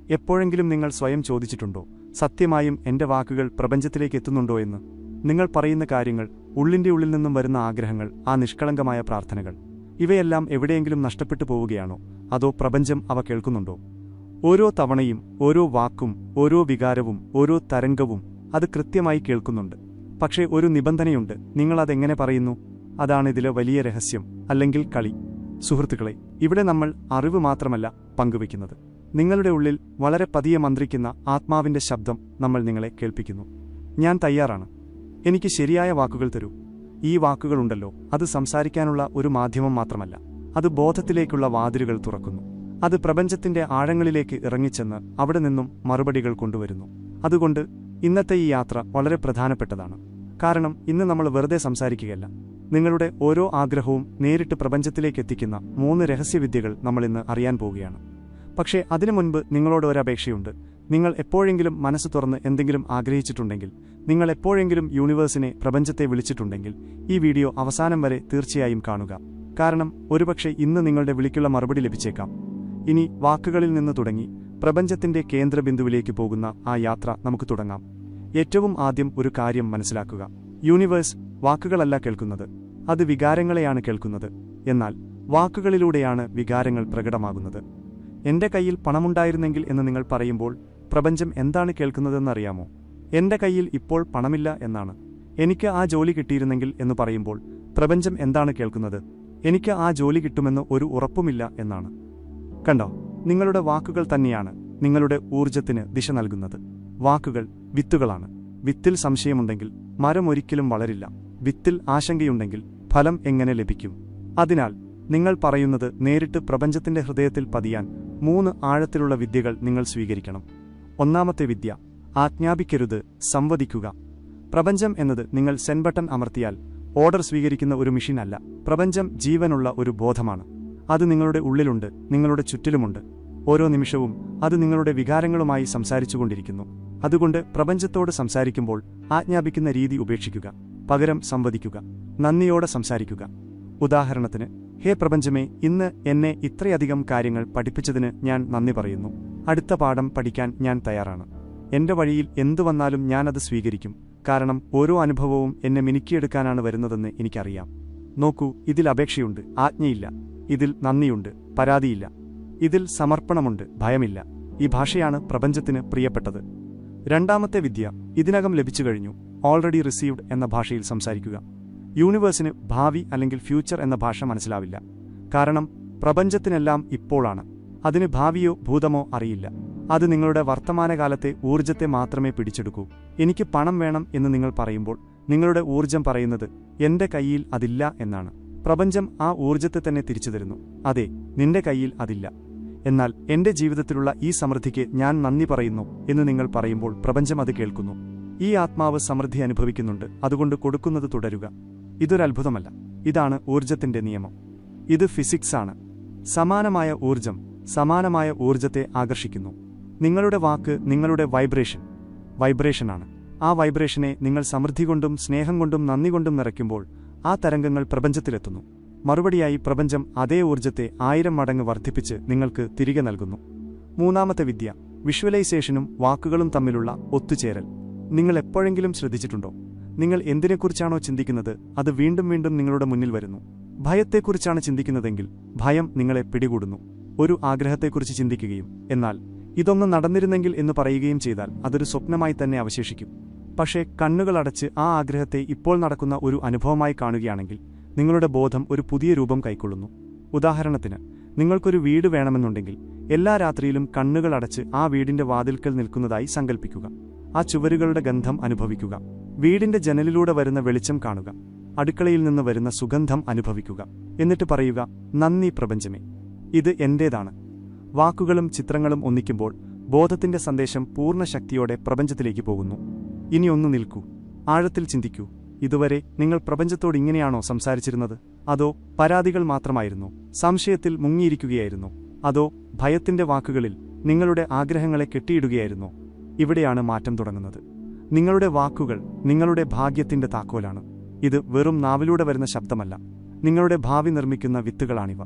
എപ്പോഴെങ്കിലും നിങ്ങൾ സ്വയം ചോദിച്ചിട്ടുണ്ടോ, സത്യമായും എന്റെ വാക്കുകൾ പ്രപഞ്ചത്തിലേക്ക് എത്തുന്നുണ്ടോ എന്ന്? നിങ്ങൾ പറയുന്ന കാര്യങ്ങൾ, ഉള്ളിന്റെ ഉള്ളിൽ നിന്നും വരുന്ന ആഗ്രഹങ്ങൾ, ആ നിഷ്കളങ്കമായ പ്രാർത്ഥനകൾ, ഇവയെല്ലാം എവിടെയെങ്കിലും നഷ്ടപ്പെട്ടു പോവുകയാണോ, അതോ പ്രപഞ്ചം അവ കേൾക്കുന്നുണ്ടോ? ഓരോ തവണയും, ഓരോ വാക്കും, ഓരോ വികാരവും, ഓരോ തരംഗവും അത് കൃത്യമായി കേൾക്കുന്നുണ്ട്. പക്ഷേ ഒരു നിബന്ധനയുണ്ട്. നിങ്ങളതെങ്ങനെ പറയുന്നു? അതാണിതിലെ വലിയ രഹസ്യം, അല്ലെങ്കിൽ കളി. സുഹൃത്തുക്കളെ, ഇവിടെ നമ്മൾ അറിവ് മാത്രമല്ല പങ്കുവയ്ക്കുന്നത്. നിങ്ങളുടെ ഉള്ളിൽ വളരെ പതിയെ മന്ത്രിക്കുന്ന ആത്മാവിന്റെ ശബ്ദം നമ്മൾ നിങ്ങളെ കേൾപ്പിക്കുന്നു. ഞാൻ തയ്യാറാണ്. എനിക്ക് ശരിയായ വാക്കുകൾ തരൂ. ഈ വാക്കുകളുണ്ടല്ലോ, അത് സംസാരിക്കാനുള്ള ഒരു മാധ്യമം മാത്രമല്ല, അത് ബോധത്തിലേക്കുള്ള വാതിലുകൾ തുറക്കുന്നു. അത് പ്രപഞ്ചത്തിന്റെ ആഴങ്ങളിലേക്ക് ഇറങ്ങിച്ചെന്ന് അവിടെ നിന്നും മറുപടികൾ കൊണ്ടുവരുന്നു. അതുകൊണ്ട് ഇന്നത്തെ ഈ യാത്ര വളരെ പ്രധാനപ്പെട്ടതാണ്. കാരണം ഇന്ന് നമ്മൾ വെറുതെ സംസാരിക്കുകയല്ല. നിങ്ങളുടെ ഓരോ ആഗ്രഹവും നേരിട്ട് പ്രപഞ്ചത്തിലേക്ക് എത്തിക്കുന്ന 3 രഹസ്യവിദ്യകൾ നമ്മളിന്ന് അറിയാൻ പോവുകയാണ്. പക്ഷേ അതിനു മുൻപ് നിങ്ങളോട് ഒരപേക്ഷയുണ്ട്. നിങ്ങൾ എപ്പോഴെങ്കിലും മനസ്സ് തുറന്ന് എന്തെങ്കിലും ആഗ്രഹിച്ചിട്ടുണ്ടെങ്കിൽ, നിങ്ങൾ എപ്പോഴെങ്കിലും യൂണിവേഴ്സിനെ, പ്രപഞ്ചത്തെ വിളിച്ചിട്ടുണ്ടെങ്കിൽ, ഈ വീഡിയോ അവസാനം വരെ തീർച്ചയായും കാണുക. കാരണം ഒരുപക്ഷെ ഇന്ന് നിങ്ങളുടെ വിളിക്കുള്ള മറുപടി ലഭിച്ചേക്കാം. ഇനി വാക്കുകളിൽ നിന്ന് തുടങ്ങി പ്രപഞ്ചത്തിന്റെ കേന്ദ്രബിന്ദുവിലേക്ക് പോകുന്ന ആ യാത്ര നമുക്ക് തുടങ്ങാം. ഏറ്റവും ആദ്യം ഒരു കാര്യം മനസ്സിലാക്കുക. യൂണിവേഴ്സ് വാക്കുകളല്ല കേൾക്കുന്നത്, അത് വികാരങ്ങളെയാണ് കേൾക്കുന്നത്. എന്നാൽ വാക്കുകളിലൂടെയാണ് വികാരങ്ങൾ പ്രകടമാകുന്നത്. എന്റെ കയ്യിൽ പണമുണ്ടായിരുന്നെങ്കിൽ എന്ന് നിങ്ങൾ പറയുമ്പോൾ പ്രപഞ്ചം എന്താണ് കേൾക്കുന്നതെന്നറിയാമോ? എന്റെ കയ്യിൽ ഇപ്പോൾ പണമില്ല എന്നാണ്. എനിക്ക് ആ ജോലി കിട്ടിയിരുന്നെങ്കിൽ എന്ന് പറയുമ്പോൾ പ്രപഞ്ചം എന്താണ് കേൾക്കുന്നത്? എനിക്ക് ആ ജോലി കിട്ടുമെന്ന് ഒരു ഉറപ്പുമില്ല എന്നാണ്. കണ്ടോ, നിങ്ങളുടെ വാക്കുകൾ തന്നെയാണ് നിങ്ങളുടെ ഊർജ്ജത്തിന് ദിശ നൽകുന്നത്. വാക്കുകൾ വിത്തുകളാണ്. വിത്തിൽ സംശയമുണ്ടെങ്കിൽ മരം ഒരിക്കലും വളരില്ല. വിത്തിൽ ആശങ്കയുണ്ടെങ്കിൽ ഫലം എങ്ങനെ ലഭിക്കും? അതിനാൽ നിങ്ങൾ പറയുന്നത് നേരിട്ട് പ്രപഞ്ചത്തിന്റെ ഹൃദയത്തിൽ പതിയാൻ 3 ആഴത്തിലുള്ള വിദ്യകൾ നിങ്ങൾ സ്വീകരിക്കണം. ഒന്നാമത്തെ വിദ്യ, ആജ്ഞാപിക്കരുത്, സംവദിക്കുക. പ്രപഞ്ചം എന്നത് നിങ്ങൾ സെൻഡ് ബട്ടൺ അമർത്തിയാൽ ഓർഡർ സ്വീകരിക്കുന്ന ഒരു മെഷീൻ അല്ല. പ്രപഞ്ചം ജീവനുള്ള ഒരു ബോധമാണ്. അത് നിങ്ങളുടെ ഉള്ളിലുണ്ട്, നിങ്ങളുടെ ചുറ്റിലുമുണ്ട്. ഓരോ നിമിഷവും അത് നിങ്ങളുടെ വികാരങ്ങളുമായി സംസാരിച്ചുകൊണ്ടിരിക്കുന്നു. അതുകൊണ്ട് പ്രപഞ്ചത്തോട് സംസാരിക്കുമ്പോൾ ആജ്ഞാപിക്കുന്ന രീതി ഉപേക്ഷിക്കുക. പകരം സംവദിക്കുക. നന്ദിയോടെ സംസാരിക്കുക. ഉദാഹരണത്തിന്, ഹേ പ്രപഞ്ചമേ, ഇന്ന് എന്നെ ഇത്രയധികം കാര്യങ്ങൾ പഠിപ്പിച്ചതിന് ഞാൻ നന്ദി പറയുന്നു. അടുത്ത പാഠം പഠിക്കാൻ ഞാൻ തയ്യാറാണ്. എന്റെ വഴിയിൽ എന്തു വന്നാലും ഞാനത് സ്വീകരിക്കും. കാരണം ഓരോ അനുഭവവും എന്നെ മിനുക്കിയെടുക്കാനാണ് വരുന്നതെന്ന് എനിക്കറിയാം. നോക്കൂ, ഇതിൽ അപേക്ഷയുണ്ട്, ആജ്ഞയില്ല. ഇതിൽ നന്ദിയുണ്ട്, പരാതിയില്ല. ഇതിൽ സമർപ്പണമുണ്ട്, ഭയമില്ല. ഈ ഭാഷയാണ് പ്രപഞ്ചത്തിന് പ്രിയപ്പെട്ടത്. രണ്ടാമത്തെ വിദ്യ, ഇതിനകം ലഭിച്ചു കഴിഞ്ഞു, ഓൾറെഡി റിസീവ്ഡ് എന്ന ഭാഷയിൽ സംസാരിക്കുക. യൂണിവേഴ്സിന് ഭാവി അല്ലെങ്കിൽ ഫ്യൂച്ചർ എന്ന ഭാഷ മനസ്സിലാവില്ല. കാരണം പ്രപഞ്ചത്തിനെല്ലാം ഇപ്പോഴാണ്. അതിന് ഭാവിയോ ഭൂതമോ അറിയില്ല. അത് നിങ്ങളുടെ വർത്തമാനകാലത്തെ ഊർജ്ജത്തെ മാത്രമേ പിടിച്ചെടുക്കൂ. എനിക്ക് പണം വേണം എന്ന് നിങ്ങൾ പറയുമ്പോൾ നിങ്ങളുടെ ഊർജ്ജം പറയുന്നത് എന്റെ കയ്യിൽ അതില്ല എന്നാണ്. പ്രപഞ്ചം ആ ഊർജ്ജത്തെ തന്നെ തിരിച്ചു തരുന്നു. അതെ, നിന്റെ കയ്യിൽ അതില്ല. എന്നാൽ എന്റെ ജീവിതത്തിലുള്ള ഈ സമൃദ്ധിക്ക് ഞാൻ നന്ദി പറയുന്നു എന്ന് നിങ്ങൾ പറയുമ്പോൾ പ്രപഞ്ചം അത് കേൾക്കുന്നു. ഈ ആത്മാവ് സമൃദ്ധി അനുഭവിക്കുന്നുണ്ട്, അതുകൊണ്ട് കൊടുക്കുന്നത് തുടരുക. ഇതൊരത്ഭുതമല്ല, ഇതാണ് ഊർജ്ജത്തിന്റെ നിയമം. ഇത് ഫിസിക്സ് ആണ്. സമാനമായ ഊർജ്ജം സമാനമായ ഊർജ്ജത്തെ ആകർഷിക്കുന്നു. നിങ്ങളുടെ വാക്ക് നിങ്ങളുടെ വൈബ്രേഷനാണ്. ആ വൈബ്രേഷനെ നിങ്ങൾ സമൃദ്ധി കൊണ്ടും സ്നേഹം കൊണ്ടും നന്ദി കൊണ്ടും നിറയ്ക്കുമ്പോൾ ആ തരംഗങ്ങൾ പ്രപഞ്ചത്തിലെത്തുന്നു. മറുപടിയായി പ്രപഞ്ചം അതേ ഊർജ്ജത്തെ 1000 മടങ്ങ് വർദ്ധിപ്പിച്ച് നിങ്ങൾക്ക് തിരികെ നൽകുന്നു. മൂന്നാമത്തെ വിദ്യ, വിഷ്വലൈസേഷനും വാക്കുകളും തമ്മിലുള്ള ഒത്തുചേരൽ. നിങ്ങൾ എപ്പോഴെങ്കിലും ശ്രദ്ധിച്ചിട്ടുണ്ടോ? നിങ്ങൾ എന്തിനെക്കുറിച്ചാണോ ചിന്തിക്കുന്നത് അത് വീണ്ടും വീണ്ടും നിങ്ങളുടെ മുന്നിൽ വരുന്നു. ഭയത്തെക്കുറിച്ചാണ് ചിന്തിക്കുന്നതെങ്കിൽ ഭയം നിങ്ങളെ പിടികൂടുന്നു. ഒരു ആഗ്രഹത്തെക്കുറിച്ച് ചിന്തിക്കുകയും എന്നാൽ ഇതൊന്നും നടന്നിരുന്നെങ്കിൽ എന്ന് പറയുകയും ചെയ്താൽ അതൊരു സ്വപ്നമായി തന്നെ അവശേഷിക്കും. പക്ഷേ കണ്ണുകളടച്ച് ആ ആഗ്രഹത്തെ ഇപ്പോൾ നടക്കുന്ന ഒരു അനുഭവമായി കാണുകയാണെങ്കിൽ നിങ്ങളുടെ ബോധം ഒരു പുതിയ രൂപം കൈക്കൊള്ളുന്നു. ഉദാഹരണത്തിന്, നിങ്ങൾക്കൊരു വീട് വേണമെന്നുണ്ടെങ്കിൽ എല്ലാ രാത്രിയിലും കണ്ണുകളടച്ച് ആ വീടിന്റെ വാതിൽക്കൽ നിൽക്കുന്നതായി സങ്കൽപ്പിക്കുക. ആ ചുവരുകളുടെ ഗന്ധം അനുഭവിക്കുക. വീടിന്റെ ജനലിലൂടെ വരുന്ന വെളിച്ചം കാണുക. അടുക്കളയിൽ നിന്ന് വരുന്ന സുഗന്ധം അനുഭവിക്കുക. എന്നിട്ട് പറയുക, നന്ദി പ്രപഞ്ചമേ, ഇത് എന്റേതാണ്. വാക്കുകളും ചിത്രങ്ങളും ഒന്നിക്കുമ്പോൾ ബോധത്തിന്റെ സന്ദേശം പൂർണ്ണ ശക്തിയോടെ പ്രപഞ്ചത്തിലേക്ക് പോകുന്നു. ഇനി ഒന്ന് നിൽക്കൂ, ആഴത്തിൽ ചിന്തിക്കൂ. ഇതുവരെ നിങ്ങൾ പ്രപഞ്ചത്തോട് ഇങ്ങനെയാണോ സംസാരിച്ചിരുന്നത്? അതോ പരാതികൾ മാത്രമായിരുന്നോ? സംശയത്തിൽ മുങ്ങിയിരിക്കുകയായിരുന്നോ? അതോ ഭയത്തിന്റെ വാക്കുകളിൽ നിങ്ങളുടെ ആഗ്രഹങ്ങളെ കെട്ടിയിടുകയായിരുന്നോ? ഇവിടെയാണ് മാറ്റം തുടങ്ങുന്നത്. നിങ്ങളുടെ വാക്കുകൾ നിങ്ങളുടെ ഭാഗ്യത്തിന്റെ താക്കോലാണ്. ഇത് വെറും നാവിലൂടെ വരുന്ന ശബ്ദമല്ല, നിങ്ങളുടെ ഭാവി നിർമ്മിക്കുന്ന വിത്തുകളാണിവ.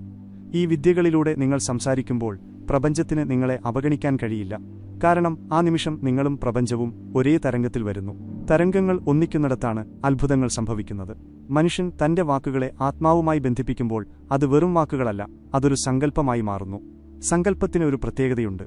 ഈ വിദ്യകളിലൂടെ നിങ്ങൾ സംസാരിക്കുമ്പോൾ പ്രപഞ്ചത്തിന് നിങ്ങളെ അവഗണിക്കാൻ കഴിയില്ല. കാരണം ആ നിമിഷം നിങ്ങളും പ്രപഞ്ചവും ഒരേ തരംഗത്തിൽ വരുന്നു. തരംഗങ്ങൾ ഒന്നിക്കുന്നിടത്താണ് അത്ഭുതങ്ങൾ സംഭവിക്കുന്നത്. മനുഷ്യൻ തന്റെ വാക്കുകളെ ആത്മാവുമായി ബന്ധിപ്പിക്കുമ്പോൾ അത് വെറും വാക്കുകളല്ല, അതൊരു സങ്കല്പമായി മാറുന്നു. സങ്കല്പത്തിന് ഒരു പ്രത്യേകതയുണ്ട്.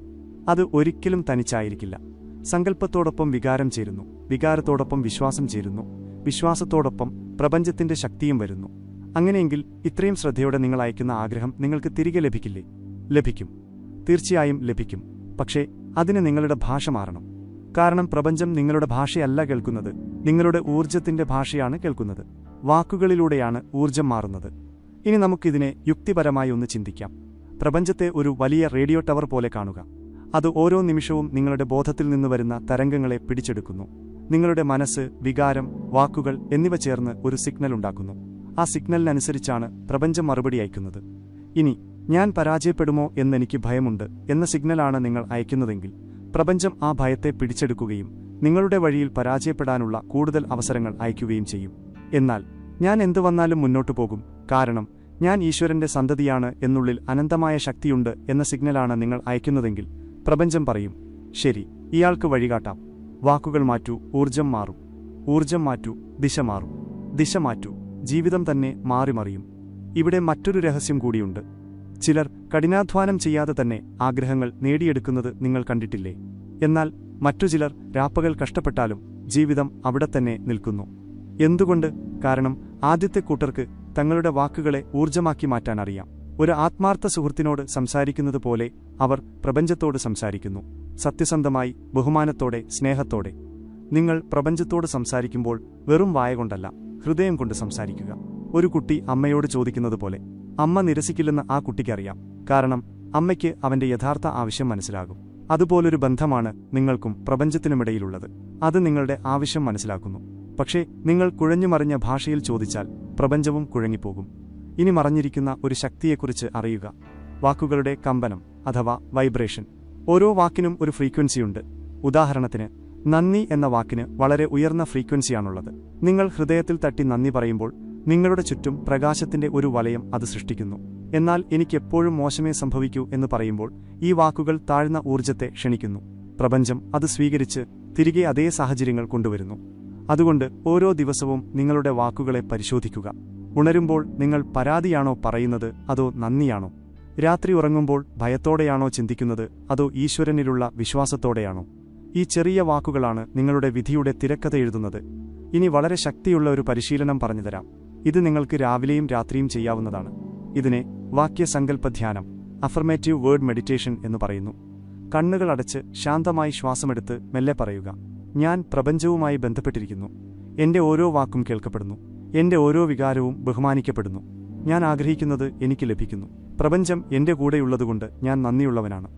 അത് ഒരിക്കലും തനിച്ചായിരിക്കില്ല. സങ്കല്പത്തോടൊപ്പം വികാരം ചേരുന്നു, വികാരത്തോടൊപ്പം വിശ്വാസം ചേരുന്നു, വിശ്വാസത്തോടൊപ്പം പ്രപഞ്ചത്തിന്റെ ശക്തിയും വരുന്നു. അങ്ങനെയെങ്കിൽ ഇത്രയും ശ്രദ്ധയോടെ നിങ്ങൾ അയക്കുന്ന ആഗ്രഹം നിങ്ങൾക്ക് തിരികെ ലഭിക്കില്ലേ? ലഭിക്കും, തീർച്ചയായും ലഭിക്കും. പക്ഷേ അതിന് നിങ്ങളുടെ ഭാഷ മാറണം. കാരണം പ്രപഞ്ചം നിങ്ങളുടെ ഭാഷയല്ല കേൾക്കുന്നത്, നിങ്ങളുടെ ഊർജ്ജത്തിന്റെ ഭാഷയാണ് കേൾക്കുന്നത്. വാക്കുകളിലൂടെയാണ് ഊർജ്ജം മാറുന്നത്. ഇനി നമുക്കിതിനെ യുക്തിപരമായി ഒന്ന് ചിന്തിക്കാം. പ്രപഞ്ചത്തെ ഒരു വലിയ റേഡിയോ ടവർ പോലെ കാണുക. അത് ഓരോ നിമിഷവും നിങ്ങളുടെ ബോധത്തിൽ നിന്ന് വരുന്ന തരംഗങ്ങളെ പിടിച്ചെടുക്കുന്നു. നിങ്ങളുടെ മനസ്സ്, വികാരം, വാക്കുകൾ എന്നിവ ചേർന്ന് ഒരു സിഗ്നൽ ഉണ്ടാക്കുന്നു. ആ സിഗ്നലിനനുസരിച്ചാണ് പ്രപഞ്ചം മറുപടി അയക്കുന്നത്. ഇനി ഞാൻ പരാജയപ്പെടുമോ എന്നെനിക്ക് ഭയമുണ്ട് എന്ന സിഗ്നലാണ് നിങ്ങൾ അയക്കുന്നതെങ്കിൽ പ്രപഞ്ചം ആ ഭയത്തെ പിടിച്ചെടുക്കുകയും നിങ്ങളുടെ വഴിയിൽ പരാജയപ്പെടാനുള്ള കൂടുതൽ അവസരങ്ങൾ അയക്കുകയും ചെയ്യും. എന്നാൽ ഞാൻ എന്തു വന്നാലും മുന്നോട്ടു പോകും, കാരണം ഞാൻ ഈശ്വരന്റെ സന്തതിയാണ്, എന്നുള്ളിൽ അനന്തമായ ശക്തിയുണ്ട് എന്ന സിഗ്നലാണ് നിങ്ങൾ അയക്കുന്നതെങ്കിൽ പ്രപഞ്ചം പറയും, ശരി, ഇയാൾക്ക് വഴികാട്ടാം. വാക്കുകൾ മാറ്റൂ, ഊർജ്ജം മാറും. ഊർജ്ജം മാറ്റൂ, ദിശ മാറും. ദിശ മാറ്റൂ, ജീവിതം തന്നെ മാറിമറിയും. ഇവിടെ മറ്റൊരു രഹസ്യം കൂടിയുണ്ട്. ചിലർ കഠിനാധ്വാനം ചെയ്യാതെ തന്നെ ആഗ്രഹങ്ങൾ നേടിയെടുക്കുന്നത് നിങ്ങൾ കണ്ടിട്ടില്ലേ? എന്നാൽ മറ്റു ചിലർ രാപ്പകൽ കഷ്ടപ്പെട്ടാലും ജീവിതം അവിടെ തന്നെ നിൽക്കുന്നു. എന്തുകൊണ്ട്? കാരണം ആദ്യത്തെ കൂട്ടർക്ക് തങ്ങളുടെ വാക്കുകളെ ഊർജ്ജമാക്കി മാറ്റാൻ അറിയാം. ഒരു ആത്മാർത്ഥ സുഹൃത്തിനോട് സംസാരിക്കുന്നത് പോലെ അവർ പ്രപഞ്ചത്തോട് സംസാരിക്കുന്നു. സത്യസന്ധമായി, ബഹുമാനത്തോടെ, സ്നേഹത്തോടെ. നിങ്ങൾ പ്രപഞ്ചത്തോട് സംസാരിക്കുമ്പോൾ വെറും വായ കൊണ്ടല്ല, ഹൃദയം കൊണ്ട് സംസാരിക്കുക. ഒരു കുട്ടി അമ്മയോട് ചോദിക്കുന്നത് പോലെ. അമ്മ നിരസിക്കില്ലെന്ന് ആ കുട്ടിക്കറിയാം, കാരണം അമ്മയ്ക്ക് അവന്റെ യഥാർത്ഥ ആവശ്യം മനസ്സിലാകും. അതുപോലൊരു ബന്ധമാണ് നിങ്ങൾക്കും പ്രപഞ്ചത്തിനുമിടയിലുള്ളത്. അത് നിങ്ങളുടെ ആവശ്യം മനസ്സിലാക്കുന്നു. പക്ഷേ നിങ്ങൾ കുഴഞ്ഞുമറിഞ്ഞ ഭാഷയിൽ ചോദിച്ചാൽ പ്രപഞ്ചവും കുഴങ്ങിപ്പോകും. ഇനി മറഞ്ഞിരിക്കുന്ന ഒരു ശക്തിയെക്കുറിച്ച് അറിയുക. വാക്കുകളുടെ കമ്പനം അഥവാ വൈബ്രേഷൻ. ഓരോ വാക്കിനും ഒരു ഫ്രീക്വൻസിയുണ്ട്. ഉദാഹരണത്തിന്, നന്ദി എന്ന വാക്കിന് വളരെ ഉയർന്ന ഫ്രീക്വൻസിയാണുള്ളത്. നിങ്ങൾ ഹൃദയത്തിൽ തട്ടി നന്ദി പറയുമ്പോൾ നിങ്ങളുടെ ചുറ്റും പ്രകാശത്തിന്റെ ഒരു വലയം അത് സൃഷ്ടിക്കുന്നു. എന്നാൽ എനിക്കെപ്പോഴും മോശമേ സംഭവിക്കൂ എന്ന് പറയുമ്പോൾ ഈ വാക്കുകൾ താഴ്ന്ന ഊർജ്ജത്തെ ക്ഷണിക്കുന്നു. പ്രപഞ്ചം അത് സ്വീകരിച്ച് തിരികെ അതേ സാഹചര്യങ്ങൾ കൊണ്ടുവരുന്നു. അതുകൊണ്ട് ഓരോ ദിവസവും നിങ്ങളുടെ വാക്കുകളെ പരിശോധിക്കുക. ഉണരുമ്പോൾ നിങ്ങൾ പരാതിയാണോ പറയുന്നത്, അതോ നന്ദിയാണോ? രാത്രി ഉറങ്ങുമ്പോൾ ഭയത്തോടെയാണോ ചിന്തിക്കുന്നത്, അതോ ഈശ്വരനിലുള്ള വിശ്വാസത്തോടെയാണോ? ഈ ചെറിയ വാക്കുകളാണ് നിങ്ങളുടെ വിധിയുടെ തിരക്കഥ എഴുതുന്നത്. ഇനി വളരെ ശക്തിയുള്ള ഒരു പരിശീലനം പറഞ്ഞുതരാം. ഇത് നിങ്ങൾക്ക് രാവിലെയും രാത്രിയും ചെയ്യാവുന്നതാണ്. ഇതിനെ വാക്യസങ്കല്പധ്യാനം, അഫർമേറ്റീവ് വേർഡ് മെഡിറ്റേഷൻ എന്ന് പറയുന്നു. കണ്ണുകൾ അടച്ച് ശാന്തമായി ശ്വാസമെടുത്ത് മെല്ലെ പറയുക, ഞാൻ പ്രപഞ്ചവുമായി ബന്ധപ്പെട്ടിരിക്കുന്നു. എന്റെ ഓരോ വാക്കും കേൾക്കപ്പെടുന്നു. എന്റെ ഓരോ വികാരവും ബഹുമാനിക്കപ്പെടുന്നു. ഞാൻ ആഗ്രഹിക്കുന്നത് എനിക്ക് ലഭിക്കുന്നു. പ്രപഞ്ചം എന്റെ കൂടെയുള്ളതുകൊണ്ട് ഞാൻ നന്ദിയുള്ളവനാണ്.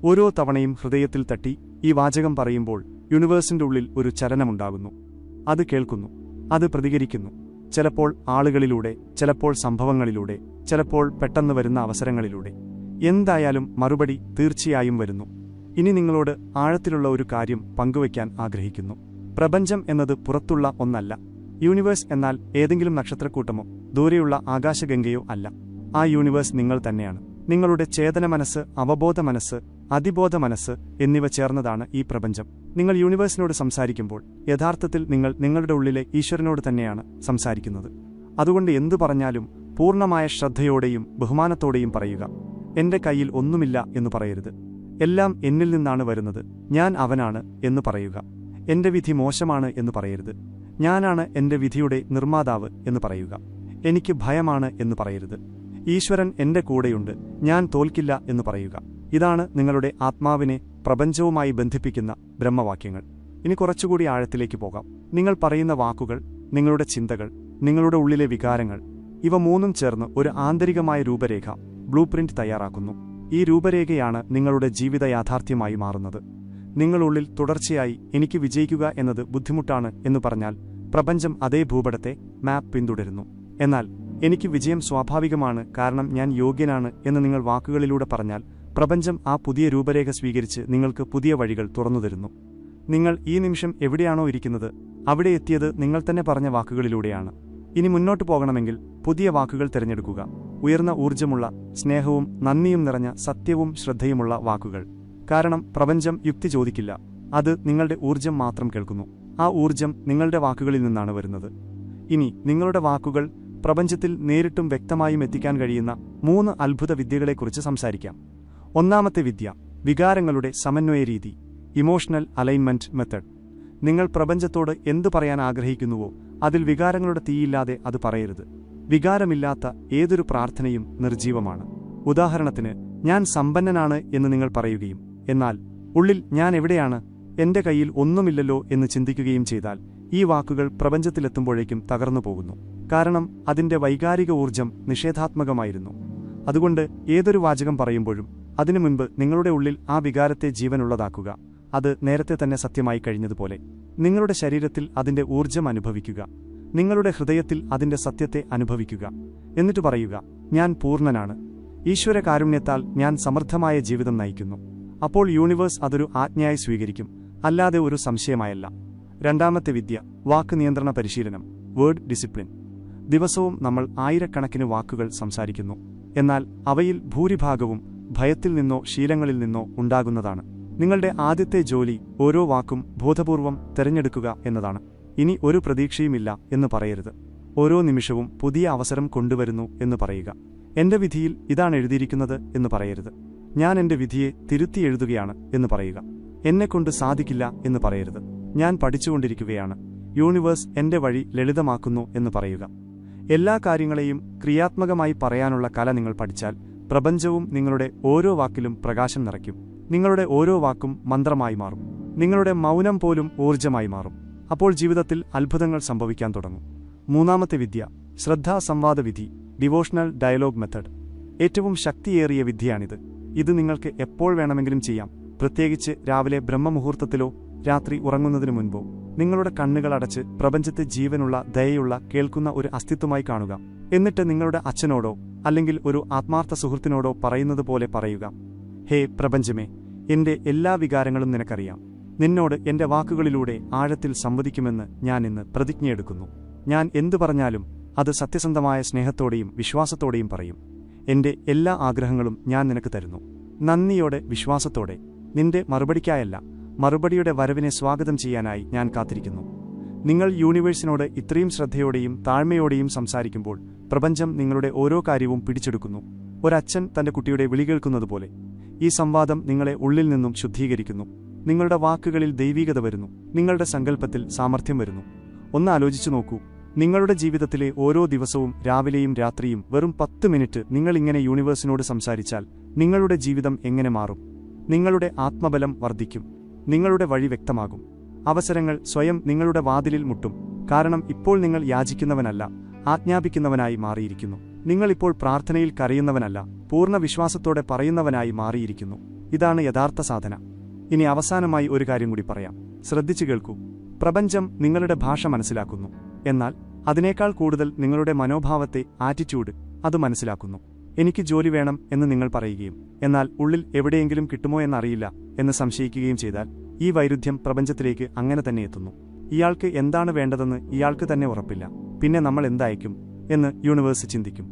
ഓരോ തവണയും ഹൃദയത്തിൽ തട്ടി ഈ വാചകം പറയുമ്പോൾ യൂണിവേഴ്സിന്റെ ഉള്ളിൽ ഒരു ചലനമുണ്ടാകുന്നു. അത് കേൾക്കുന്നു, അത് പ്രതികരിക്കുന്നു. ചിലപ്പോൾ ആളുകളിലൂടെ, ചിലപ്പോൾ സംഭവങ്ങളിലൂടെ, ചിലപ്പോൾ പെട്ടെന്ന് വരുന്ന അവസരങ്ങളിലൂടെ. എന്തായാലും മറുപടി തീർച്ചയായും വരുന്നു. ഇനി നിങ്ങളോട് ആഴത്തിലുള്ള ഒരു കാര്യം പങ്കുവയ്ക്കാൻ ആഗ്രഹിക്കുന്നു. പ്രപഞ്ചം എന്നത് പുറത്തുള്ള ഒന്നല്ല. യൂണിവേഴ്സ് എന്നാൽ ഏതെങ്കിലും നക്ഷത്രക്കൂട്ടമോ ദൂരെയുള്ള ആകാശഗംഗയോ അല്ല. ആ യൂണിവേഴ്സ് നിങ്ങൾ തന്നെയാണ്. നിങ്ങളുടെ ചേതന മനസ്സ്, അവബോധ മനസ്സ്, അതിബോധ മനസ്സ് എന്നിവ ചേർന്നതാണ് ഈ പ്രപഞ്ചം. നിങ്ങൾ യൂണിവേഴ്സിനോട് സംസാരിക്കുമ്പോൾ യഥാർത്ഥത്തിൽ നിങ്ങൾ നിങ്ങളുടെ ഉള്ളിലെ ഈശ്വരനോട് തന്നെയാണ് സംസാരിക്കുന്നത്. അതുകൊണ്ട് എന്തു പറഞ്ഞാലും പൂർണ്ണമായ ശ്രദ്ധയോടെയും ബഹുമാനത്തോടെയും പറയുക. എന്റെ കയ്യിൽ ഒന്നുമില്ല എന്ന് പറയരുത്. എല്ലാം എന്നിൽ നിന്നാണ് വരുന്നത്, ഞാൻ അവനാണ് എന്ന് പറയുക. എന്റെ വിധി മോശമാണ് എന്ന് പറയരുത്. ഞാനാണ് എന്റെ വിധിയുടെ നിർമ്മാതാവ് എന്ന് പറയുക. എനിക്ക് ഭയമാണ് എന്ന് പറയരുത്. ഈശ്വരൻ എന്റെ കൂടെയുണ്ട്, ഞാൻ തോൽക്കില്ല എന്ന് പറയുക. ഇതാണ് നിങ്ങളുടെ ആത്മാവിനെ പ്രപഞ്ചവുമായി ബന്ധിപ്പിക്കുന്ന ബ്രഹ്മവാക്യങ്ങൾ. ഇനി കുറച്ചുകൂടി ആഴത്തിലേക്ക് പോകാം. നിങ്ങൾ പറയുന്ന വാക്കുകൾ, നിങ്ങളുടെ ചിന്തകൾ, നിങ്ങളുടെ ഉള്ളിലെ വികാരങ്ങൾ, ഇവ മൂന്നും ചേർന്ന് ഒരു ആന്തരികമായ രൂപരേഖ, ബ്ലൂ പ്രിന്റ് തയ്യാറാക്കുന്നു. ഈ രൂപരേഖയാണ് നിങ്ങളുടെ ജീവിത യാഥാർത്ഥ്യമായി മാറുന്നത്. നിങ്ങളുള്ളിൽ തുടർച്ചയായി എനിക്ക് വിജയിക്കുക എന്നത് ബുദ്ധിമുട്ടാണ് എന്ന് പറഞ്ഞാൽ പ്രപഞ്ചം അതേ ഭൂപടത്തെ, മാപ്പ് പിന്തുടരുന്നു. എന്നാൽ എനിക്ക് വിജയം സ്വാഭാവികമാണ് കാരണം ഞാൻ യോഗ്യനാണ് എന്ന് നിങ്ങൾ വാക്കുകളിലൂടെ പറഞ്ഞാൽ പ്രപഞ്ചം ആ പുതിയ രൂപരേഖ സ്വീകരിച്ച് നിങ്ങൾക്ക് പുതിയ വഴികൾ തുറന്നുതരുന്നു. നിങ്ങൾ ഈ നിമിഷം എവിടെയാണോ ഇരിക്കുന്നത് അവിടെ എത്തിയത് നിങ്ങൾ തന്നെ പറഞ്ഞ വാക്കുകളിലൂടെയാണ്. ഇനി മുന്നോട്ടു പോകണമെങ്കിൽ പുതിയ വാക്കുകൾ തിരഞ്ഞെടുക്കുക. ഉയർന്ന ഊർജ്ജമുള്ള, സ്നേഹവും നന്ദിയും നിറഞ്ഞ സത്യവും ശ്രദ്ധയുമുള്ള വാക്കുകൾ. കാരണം പ്രപഞ്ചം യുക്തി ചോദിക്കില്ല, അത് നിങ്ങളുടെ ഊർജ്ജം മാത്രം കേൾക്കുന്നു. ആ ഊർജ്ജം നിങ്ങളുടെ വാക്കുകളിൽ നിന്നാണ് വരുന്നത്. ഇനി നിങ്ങളുടെ വാക്കുകൾ പ്രപഞ്ചത്തിൽ നേരിട്ടും വ്യക്തമായും എത്തിക്കാൻ കഴിയുന്ന 3 അത്ഭുത വിദ്യകളെക്കുറിച്ച് സംസാരിക്കാം. ഒന്നാമത്തെ വിദ്യ, വികാരങ്ങളുടെ സമന്വയ രീതി, ഇമോഷണൽ അലൈൻമെന്റ് മെത്തഡ്. നിങ്ങൾ പ്രപഞ്ചത്തോട് എന്തു പറയാൻ ആഗ്രഹിക്കുന്നുവോ അതിൽ വികാരങ്ങളുടെ തീയില്ലാതെ അത് പറയരുത്. വികാരമില്ലാത്ത ഏതൊരു പ്രാർത്ഥനയും നിർജീവമാണ്. ഉദാഹരണത്തിന്, ഞാൻ സമ്പന്നനാണ് എന്ന് നിങ്ങൾ പറയുകയും എന്നാൽ ഉള്ളിൽ ഞാൻ എവിടെയാണ്, എന്റെ കയ്യിൽ ഒന്നുമില്ലല്ലോ എന്ന് ചിന്തിക്കുകയും ചെയ്താൽ ഈ വാക്കുകൾ പ്രപഞ്ചത്തിലെത്തുമ്പോഴേക്കും തകർന്നു പോകുന്നു. കാരണം അതിന്റെ വൈകാരിക ഊർജ്ജം നിഷേധാത്മകമായിരുന്നു. അതുകൊണ്ട് ഏതൊരു വാചകം പറയുമ്പോഴും അതിനു മുൻപ് നിങ്ങളുടെ ഉള്ളിൽ ആ വികാരത്തെ ജീവനുള്ളതാക്കുക. അത് നേരത്തെ തന്നെ സത്യമായി കഴിഞ്ഞതുപോലെ നിങ്ങളുടെ ശരീരത്തിൽ അതിന്റെ ഊർജ്ജം അനുഭവിക്കുക. നിങ്ങളുടെ ഹൃദയത്തിൽ അതിന്റെ സത്യത്തെ അനുഭവിക്കുക. എന്നിട്ട് പറയുക, ഞാൻ പൂർണ്ണനാണ്. ഈശ്വര കാരുണ്യത്താൽ ഞാൻ സമൃദ്ധമായ ജീവിതം നയിക്കുന്നു. അപ്പോൾ യൂണിവേഴ്സ് അതൊരു ആജ്ഞയായി സ്വീകരിക്കും, അല്ലാതെ ഒരു സംശയമായല്ല. രണ്ടാമത്തെ വിദ്യ, വാക്ക് നിയന്ത്രണ പരിശീലനം, വേർഡ് ഡിസിപ്ലിൻ. ദിവസവും നമ്മൾ ആയിരക്കണക്കിന് വാക്കുകൾ സംസാരിക്കുന്നു. എന്നാൽ അവയിൽ ഭൂരിഭാഗവും ഭയത്തിൽ നിന്നോ ശീലങ്ങളിൽ നിന്നോ ഉണ്ടാകുന്നതാണ്. നിങ്ങളുടെ ആദ്യത്തെ ജോലി ഓരോ വാക്കും ബോധപൂർവം തിരഞ്ഞെടുക്കുക എന്നതാണ്. ഇനി ഒരു പ്രതീക്ഷയുമില്ല എന്ന് പറയരുത്. ഓരോ നിമിഷവും പുതിയ അവസരം കൊണ്ടുവരുന്നു എന്ന് പറയുക. എന്റെ വിധിയിൽ ഇതാണ് എഴുതിയിരിക്കുന്നത് എന്ന് പറയരുത്. ഞാൻ എന്റെ വിധിയെ തിരുത്തി എഴുതുകയാണ് എന്ന് പറയുക. എന്നെക്കൊണ്ട് സാധിക്കില്ല എന്ന് പറയരുത്. ഞാൻ പഠിച്ചുകൊണ്ടിരിക്കുകയാണ്. യൂണിവേഴ്സ് എന്റെ വഴി ലളിതമാക്കുന്നു എന്ന് പറയുക. എല്ലാ കാര്യങ്ങളെയും ക്രിയാത്മകമായി പറയാനുള്ള കല നിങ്ങൾ പഠിച്ചാൽ പ്രപഞ്ചവും നിങ്ങളുടെ ഓരോ വാക്കിലും പ്രകാശം നിറയ്ക്കും. നിങ്ങളുടെ ഓരോ വാക്കും മന്ത്രമായി മാറും. നിങ്ങളുടെ മൗനം പോലും ഊർജ്ജമായി മാറും. അപ്പോൾ ജീവിതത്തിൽ അത്ഭുതങ്ങൾ സംഭവിക്കാൻ തുടങ്ങും. മൂന്നാമത്തെ വിദ്യ, ശ്രദ്ധാ സംവാദ വിധി, ഡിവോഷണൽ ഡയലോഗ് മെത്തഡ്. ഏറ്റവും ശക്തിയേറിയ വിദ്യയാണിത്. ഇത് നിങ്ങൾക്ക് എപ്പോൾ വേണമെങ്കിലും ചെയ്യാം. പ്രത്യേകിച്ച് രാവിലെ ബ്രഹ്മമുഹൂർത്തത്തിലോ രാത്രി ഉറങ്ങുന്നതിനു മുൻപോ. നിങ്ങളുടെ കണ്ണുകൾ അടച്ച് പ്രപഞ്ചത്തെ ജീവനുള്ള, ദയയുള്ള, കേൾക്കുന്ന ഒരു അസ്തിത്വമായി കാണുക. എന്നിട്ട് നിങ്ങളുടെ അച്ഛനോടോ അല്ലെങ്കിൽ ഒരു ആത്മാർത്ഥ സുഹൃത്തിനോടോ പറയുന്നത് പോലെ പറയുക, ഹേ പ്രപഞ്ചമേ, എന്റെ എല്ലാ വികാരങ്ങളും നിനക്കറിയാം. നിന്നോട് എന്റെ വാക്കുകളിലൂടെ ആഴത്തിൽ സംവദിക്കുമെന്ന് ഞാൻ ഇന്ന് പ്രതിജ്ഞയെടുക്കുന്നു. ഞാൻ എന്തു പറഞ്ഞാലും അത് സത്യസന്ധമായ സ്നേഹത്തോടെയും വിശ്വാസത്തോടെയും പറയും. എന്റെ എല്ലാ ആഗ്രഹങ്ങളും ഞാൻ നിനക്ക് തരുന്നു. നന്ദിയോടെ, വിശ്വാസത്തോടെ. നിന്റെ മറുപടിക്കായല്ല, മറുപടിയുടെ വരവിനെ സ്വാഗതം ചെയ്യാനായി ഞാൻ കാത്തിരിക്കുന്നു. നിങ്ങൾ യൂണിവേഴ്സിനോട് ഇത്രയും ശ്രദ്ധയോടെയും താഴ്മയോടെയും സംസാരിക്കുമ്പോൾ പ്രപഞ്ചം നിങ്ങളുടെ ഓരോ കാര്യവും പിടിച്ചെടുക്കുന്നു. ഒരച്ഛൻ തന്റെ കുട്ടിയുടെ വിളി കേൾക്കുന്നതുപോലെ. ഈ സംവാദം നിങ്ങളെ ഉള്ളിൽ നിന്നും ശുദ്ധീകരിക്കുന്നു. നിങ്ങളുടെ വാക്കുകളിൽ ദൈവീകത വരുന്നു. നിങ്ങളുടെ സങ്കല്പത്തിൽ സാമർഥ്യം വരുന്നു. ഒന്ന് ആലോചിച്ചു നോക്കൂ, നിങ്ങളുടെ ജീവിതത്തിലെ ഓരോ ദിവസവും രാവിലെയും രാത്രിയും വെറും 10 മിനിറ്റ് നിങ്ങളിങ്ങനെ യൂണിവേഴ്സിനോട് സംസാരിച്ചാൽ നിങ്ങളുടെ ജീവിതം എങ്ങനെ മാറും? നിങ്ങളുടെ ആത്മബലം വർദ്ധിക്കും. നിങ്ങളുടെ വഴി വ്യക്തമാകും. അവസരങ്ങൾ സ്വയം നിങ്ങളുടെ വാതിലിൽ മുട്ടും. കാരണം ഇപ്പോൾ നിങ്ങൾ യാചിക്കുന്നവനല്ല, ആജ്ഞാപിക്കുന്നവനായി മാറിയിരിക്കുന്നു. നിങ്ങളിപ്പോൾ പ്രാർത്ഥനയിൽ കരയുന്നവനല്ല, പൂർണ്ണ വിശ്വാസത്തോടെ പറയുന്നവനായി മാറിയിരിക്കുന്നു. ഇതാണ് യഥാർത്ഥ സാധന. ഇനി അവസാനമായി ഒരു കാര്യം കൂടി പറയാം. ശ്രദ്ധിച്ചു കേൾക്കൂ. പ്രപഞ്ചം നിങ്ങളുടെ ഭാഷ മനസ്സിലാക്കുന്നു. എന്നാൽ അതിനേക്കാൾ കൂടുതൽ നിങ്ങളുടെ മനോഭാവത്തെ, ആറ്റിറ്റ്യൂഡ്, അത് മനസ്സിലാക്കുന്നു. എനിക്ക് ജോലി വേണം എന്ന് നിങ്ങൾ പറയുകയും എന്നാൽ ഉള്ളിൽ എവിടെയെങ്കിലും കിട്ടുമോ എന്നറിയില്ല എന്ന് സംശയിക്കുകയും ചെയ്താൽ ഈ വൈരുദ്ധ്യം പ്രപഞ്ചത്തിലേക്ക് അങ്ങനെ തന്നെ എത്തുന്നു. ഇയാൾക്ക് എന്താണ് വേണ്ടതെന്ന് ഇയാൾക്ക് തന്നെ ഉറപ്പില്ല. പിന്നെ നമ്മൾ എന്തായിരിക്കും എന്ന് യൂണിവേഴ്സ് ചിന്തിക്കും.